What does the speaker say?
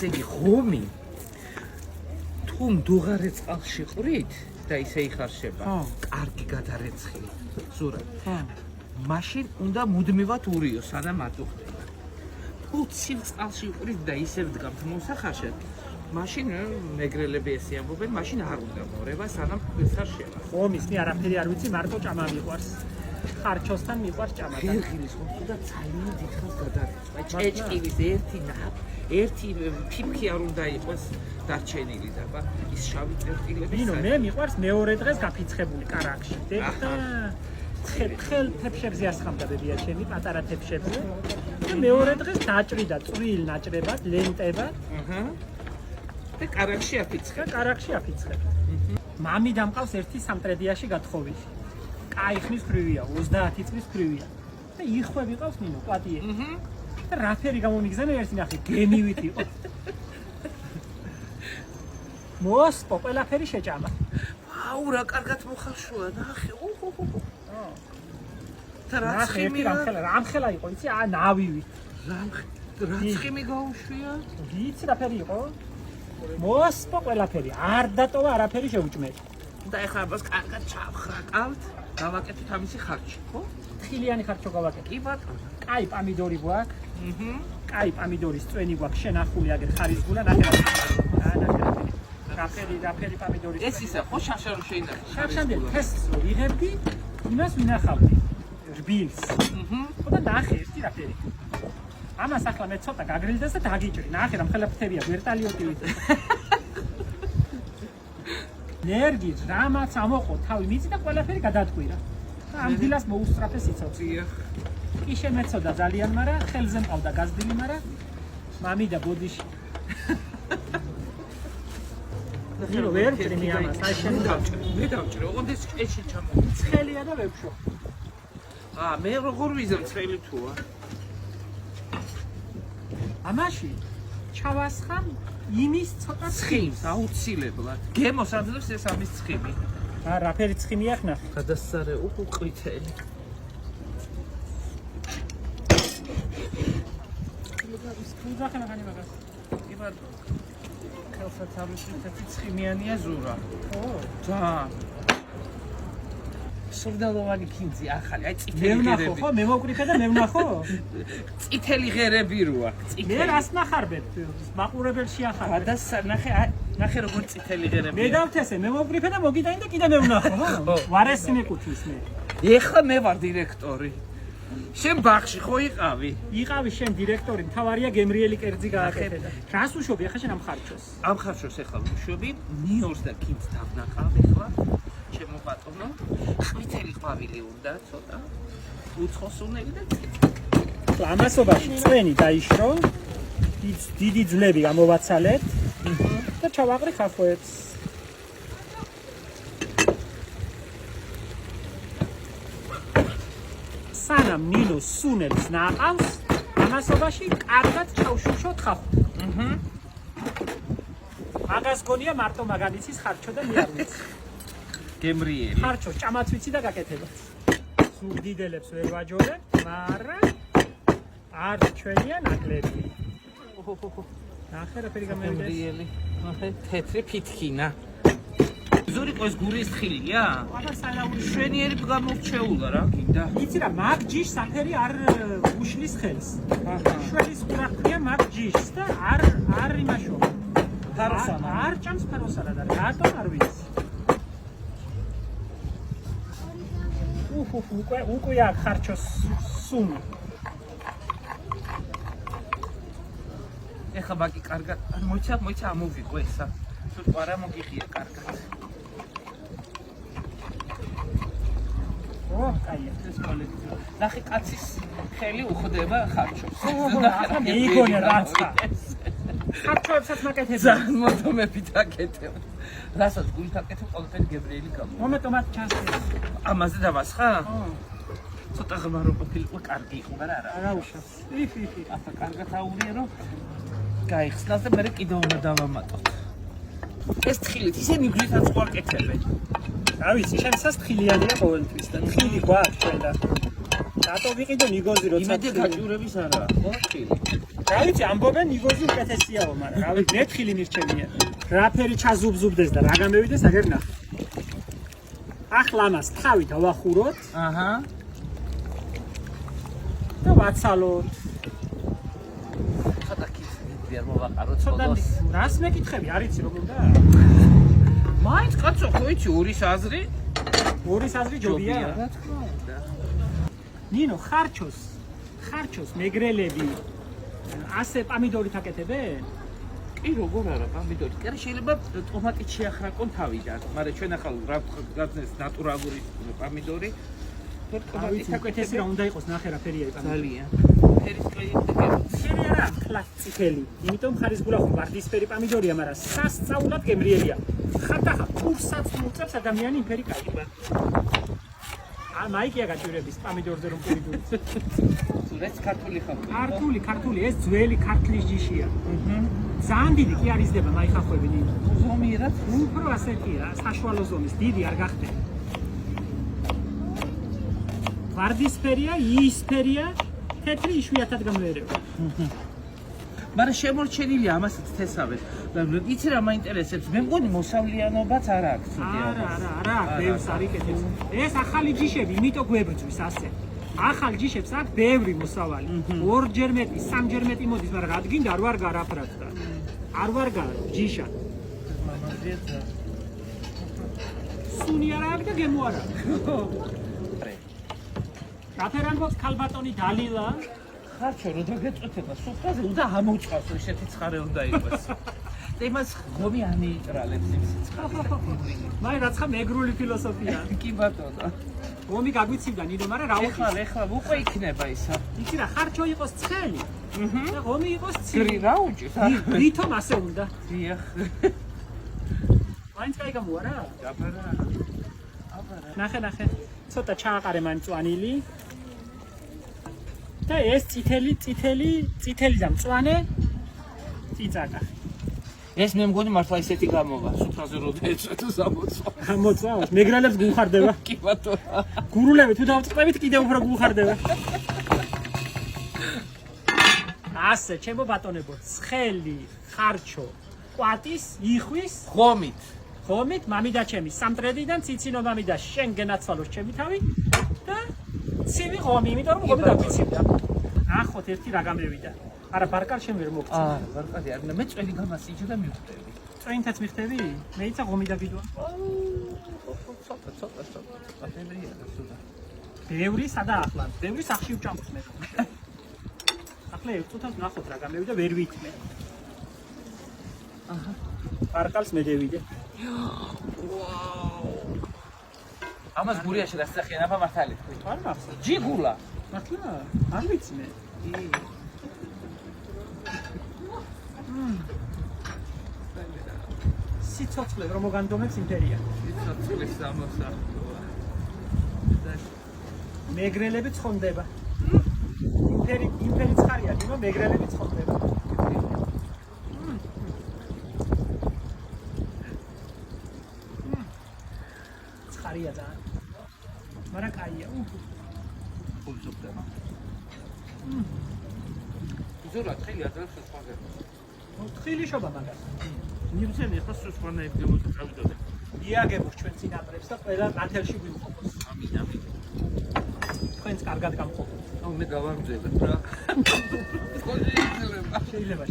ესე იგი ღომი თუ მდუღარე წყალში ყვრით და ისე იხარშება, კარგი გადარეცხილი ზურა. მაშინ უნდა მუდმივად ურიო, სანამ არ უხდება. თუ ცივ წყალში ყვრით და ისევ დგამთ მოსახარშეთ, მაშინ მეგრელები ესე ამბობენ, მაშინ არ უნდა მორება, სანამ იხარშება. ღომის მე არაფერი არ ვიცი, მარტო ჭამა მიყვარს. ხარჩოსთან მიყვარს ჭამა. ხერხილის ხომ და ძალიან დიდხანს გადარეცხვა. ჭეჭკილის ერთი ფიფქი არ უნდა იყოს დარჩენილი და ის შავი წერტილები. ნინო, მე მიყვარს მეორე დღეს გაფიცხებული კარაქში. თხელ თეფშებზე ასხამდა ბებია ჩემი პატარა თეფშებზე. და მეორე დღეს დაჭრიდა წვრილ ნაჭრებად, ლენტებად. და კარაქში აფიცხებ. მამი დამყავს ერთი სამტრედიაში გათხოვილი. კაი ხნის ფრივია, 30 წლის ფრივია. და იხვები ყავს ნინო, პატიე. და რაფერი გამომიგზავნა ერთი ნახე, გემივით იყო. მოსპო, ყველაფერი შეჭამა. აუ, რა კარგად მოხარშულა, ნახე. და რამხელა იყო, იცი, ნავივით. რაცხიმი გაუშვია? ვიცი რაფერი იყო? მოსპო ყველაფერი, არ დატოვა არაფერი შეუჭმელი. და ეხლა ამას კარგად ჩავხრაკავთ, გავაკეთოთ ამისი ხარჯი, ხო? თხილიანი ხარჯო გავაკეთე. კი ბატონო. კაი პამიდორი გვაქვს. კაი პამიდორის წვენი გვაქვს, შენახული აგერ ხარისგულა, ნახე. რაფერი პამიდორი. ეს ისა ხო შაშარო შეიძლება. შაშანდელი ფესს რო იღებდი, იმას ვინახავდი. რბილს. ხო და ნახე ერთი რაფერი. ამას ახლა მე ცოტა გაგრილდეს და დაგიჭრი. ნახე რა მხელა ფთებია, ვერტალიოტივით. ნერგი რამაც ამოყო, თავი მიწი და ყველაფერი გადატყვირა. და ამ დილას მოუსწრაფე სიცოცხლე. კი შემეცოდა ძალიან, მაგრამ ხელზე მყავდა გაზრდილი, მაგრამ მამი და ბოდიში. ნირო ვერ ჭრიმი ამას, აი შენ მე დავჭრე, ოღონდ ეს ეში ჩამო. ცხელია და ვებშო. მე როგორ ვიზამ ცხელი თუა? ამაში ჩავასხამ იმის ცოტა ცხიმს აუცილებლად. გემოსაძლევს ეს ამის ცხიმი. რაფერი ცხიმია ხნა? გადასარე უყვითელი. უძახენა ხანი მაგას. კი ბატონო. ხელსაც ამისითი ცხიმიანია ზურა. ო, და სურდალოვანი კინძი ახალი, აი წითელი მე ვნახო ღერები. ხო, მე მოვკრიფე და მე ვნახო. წითელი ღერები როა, მე წითელი. რას ნახარბებ? მაყურებელში ახარ. ნახე როგორ წითელი ღერები. მე დავთესე, მე მოვკრიფე და მოგიტანი და კიდე მე ვნახო, ხო? ვარესინე კუთის მე. ეხლა მე ვარ დირექტორი. შენ ბაღში ხო იყავი? იყავი შენ დირექტორი, მთავარია გემრიელი კერძი გააკეთე და. რას უშობი ახლა შენ ამ ხარჯოს? ამ ხარჯოს ეხლა ვუშვები, ნიორს და კინძს დავნაკავ ეხლა. ჩემო ბატონო, ყვითელი ყვავილი უნდა ცოტა. უცხოსუნელი და ამასობაში წვენი დაიშრო, დიდი ძვლები გამოვაცალეთ და ჩავაყრი ხახვებს. სანამ ნინო სუნელს ნაყავს, ამასობაში კარგად ჩავშუშოთ ხახვს. მაგას გონია მარტო მაგალითის ხარჩო და მე არ ვიცი. გემრიელი. ხარჩო ჭამაც ვიცი და გაკეთებაც. სულდიდელებს ვერ ვაჯორებ, მაგრამ არ ჩვენია ნაკლები. ნახე რაფერი გამოვიდა. გემრიელი. ნახე თეთრი ფითქინა. ზური ყოს გურის ხილია? აბა სალაური შვენიერი გამორჩეულა რა გინდა? იცი რა, მაგ ჯიშს საფერი არ უშლის ხელს. შველის ყურა ხია მაგ ჯიშს და არ იმაშო. ფაროსანა. არ ჭამს ფაროსანა და რატომ არ ვიცი. უკვე აქ ხარჩოს სუნი. ეხლა ბაკი კარგად, მოიცა ამოვიყო ესა. თუ ყარა მოგიხია კარგად. ო, კაია. ეს კოლექტივი. ნახე კაცის ხელი უხდება ხარჩოს. ახლა მეიგონე რაცა. ხარჩოებსაც მაკეთებ. ძალიან მოდომებით აკეთებ. რასაც გულით აკეთებ, ყველაფერი გემრიელი გამო. მომენტომად ჩანს. ამაზე დავასხა? ცოტა ღრმა რო ყოფილიყო, კარგი იყო, მაგრამ არა უშავს. ახლა კარგად აურია, რომ გაიხსნას და მე კიდევ უნდა დავამატოთ. ეს თხილით ისინი გულითაც ვაკეთებენ. რა ვიცი, შენსაც თხილიანია ყოველთვის და თხილი გვაქვს ჩვენ და რატო ვიყიდო ნიგოზი როცა იმედე გაჭურების არა ხო ხილი რა ვიცი ამბობენ ნიგოზი უკეთესიაო მაგრამ რა ვიცი მე ხილი მირჩენია რა ფერი ჩაზუბზუბდეს და რა გამევიდეს აგერ ნახე ახლა ამას თავი დავახუროთ აჰა და ვაცალოთ ხოდა კიდე არ მოვაყაროთ ცოტა ფოტოს რას მეკითხები არიცი როგორ და მაინც კაცო ხო იცი ორი საზრი ორი საზრი ჯობია რა თქმა უნდა ნინო ხარჩოს მეგრელები ასე პამიდორით აკეთებენ კი როგორ არა პამიდორი კი შეიძლება ტომატით შეახრაკონ თავიდან მაგრამ ჩვენ ახლა რა გძნეს ნატურალური პამიდორი ტომატით აკეთესი რა უნდა იყოს ნახე რა ფერია იპამიდორი ძალიან ფერის კაიეთები ფერი არა კლასიკელი იმიტომ ხარისგულა ხო ვარდისფერი პამიდორია მაგრამ სასწაულად გემრიელია ხათახა კურსაც მოწევს ადამიანი იმ ფერი კაიება მაიკია გაჭირების პამიდორზე რომ პერიდური ეს ქართული ხალხი ქართული ეს ძველი ქართლის ჯიშია ძალიან დიდი კი არის დება მაიხახვები ნინო ზომიერად უფრო ასეთია საშუალო ზომის დიდი არ გახდება ვარდისფერია იისფერია თეთრი იშვიათად გამეერება მაგრამ შემორჩენილია ამასაც თესავენ იცი რა მაინტერესებს მე მგონი მოსავლიანობაც არ აქვს არა ბევრს არ იკეთებს ეს ახალი ჯიშები იმიტომ გვებრძვის ასე ახალ ჯიშებს აქვს ბევრი მოსავალი ორჯერ მეტი სამჯერ მეტი მოდის მაგრამ რადგინდა არ ვარ გარაფრად და არ ვარ გარ ჯიშა მამაზია სუნი არა აქვს და გემო არა რაფერანგობს ქალბატონი დალილა ხარჩო რო დაგეწყვეტება სუფრაზე უნდა ამოუწყავს ისეთი ცხარე უნდა იყოს და იმას ღომი ანეიტრალებს იმ სიცხარეს მაი რაცა მეგრული ფილოსოფია კი ბატონო ღომი გაგვიცივდა ნინო მაგრამ რა უხი ეხლა უკვე იქნება ისა იცი რა ხარჩო იყოს ცხელი და ღომი იყოს გრი ცივი რა უჭირს ვითომ ასე უნდა დიახ მაინც კაი გამوارა აბარა ნახე ცოტა ჩააყარე მან წვანილი და ეს წითელი და მწვანე წიწაკა ეს მე მგონი მართლა ისეთი გამოვა სუფრაზე რო დაეწვეთო ამოწავს მეგრალებს გუხარდება კი ბატონო გურულები თუ დავწყებით კიდე უფრო გუხარდება ასე ჩემო ბატონებო ცხელი ხარჩო ყვატის იხვის ხომით მამიდა ჩემი სამტრედიდან ციცინო მამიდა შენ გენაცვალოს ჩემი თავი და ცივი ღომი იმიტომ რომ ღომი დაგვიცივდა ნახოთ ერთი რა გამევიდა არა ბარკალ შენ ვერ მოგწევ ბარკალი არ მე წვენი გამასიჯე და მივხვდები წვენითაც მიხდები მეიცა ღომი დაგიდვა ცოტა პატემრია და სულა ბევრი სადა ახლა ბევრი სახში უჭამს მე ახლა ერთ წუთას ნახოთ რა გამევიდა ვერ ვითმე აჰა ბარკალს მე დევიდე ვაუ ამას გურიაში დასახიან აბა მართალი თქვი არ მახსოვს ჯიგულა მართლა არ ვიცი მე სიცოცხლე რომ მოგანდომებს იმპერია სიცოცხლის ამოსახლოა მეგრელები ცხონდება იმპერი ცხარია ნინო მეგრელები ცხონდება ცხარია ძალიან მაგრამ კაია ფულზობდება ზურა თხილი არ ძალიან სხვაზე თხილი შობა მაგას ნიბზენი ახლა სხვანაირ გემოწავდოდა იაგებოს ჩვენ წინაპრებს და ყველა ნათელში გვიმყოფოს ამინ თქვენს კარგად გამყოფოთ აუ მე გავამძლებებ რა შეიძლება